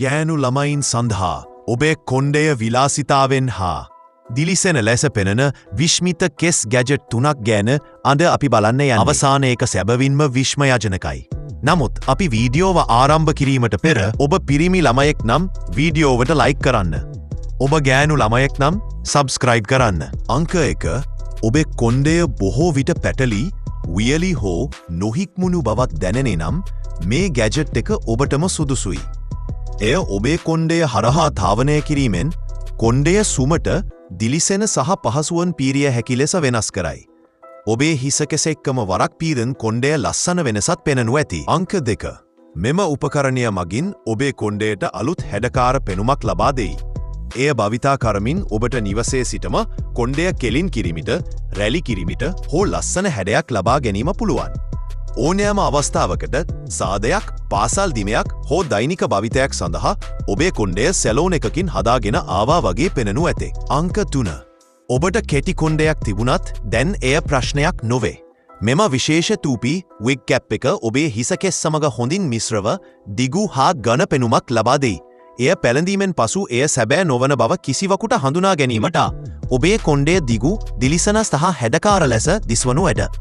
ගෑනු ළමයින් සඳහා ඔබේ කොණ්ඩය විලාසිතාවෙන් හා දිලිසෙන ලෙස පෙනෙන විශ්මිත කෙස් ගැජට් 3ක් ගැන අද අපි බලන්න යන්නේ. අවසාන එක සැබවින්ම විශ්මයජනකයි. නමුත් අපි වීඩියෝව ආරම්භ කිරීමට පෙර ඔබ පිරිමි ළමයෙක් නම් වීඩියෝවට ලයික් කරන්න. ඔබ ගෑනු ළමයෙක් නම් සබ්ස්ක්‍රයිබ් කරන්න. අංක 1 ඔබේ කොණ්ඩය බොහෝ විට පැටලි වියලි හෝ නොහික්මුණු බවක් දැනෙනේ නම් මේ ගැජට් එක ඔබටම සුදුසුයි. එය ඔබේ කොණ්ඩය හරහා ධාවනය කිරීමෙන් කොණ්ඩය සුමට දිලිසෙන සහ පහසුවන් පීරිය හැකි ලෙස වෙනස් කරයි. ඔබේ හිසකෙස එක්කම වරක් පීරන් කොණ්ඩය ලස්සන වෙනසත් පෙනෙනු ඇති. අංක 2 මෙම උපකරණය මගින් ඔබේ කොණ්ඩයට අලුත් හැඩකාර පෙනුමක් ලබා දෙයි. එය භවිතා කරමින් ඔබට නිවසේ සිටම කොණ්ඩය කෙලින් කිරිමිට, රැලි කිරිමිට හෝ ලස්සන හැඩයක් ලබා ගැනීම පුළුවන්. ඕනෑම අවස්ථාවකට සාදයක්, පාසල් දිමයක් හෝ දෛනික භවිතයක් සඳහා ඔබේ කොණ්ඩය සැලෝන් එකකින් හදාගෙන ආවා වගේ පෙනෙනු ඇතේ. අංක 3 ඔබට කෙටි කොණ්ඩයක් තිබුණත් දැන් එය ප්‍රශ්නයක් නොවේ. මෙම විශේෂ තූපි විග් කැප් එක ඔබේ හිසකෙස් සමග හොඳින් මිශ්‍රව දිගු හා ඝන පෙනුමක් ලබා දෙයි. එය පැළඳීමෙන් පසු එය සැබෑ නොවන බව කිසිවකුට හඳුනා ගැනීමට ඔබේ කොණ්ඩය දිගු, දිලිසන සහ හැඩකාර ලෙස දිස්වනු ඇත.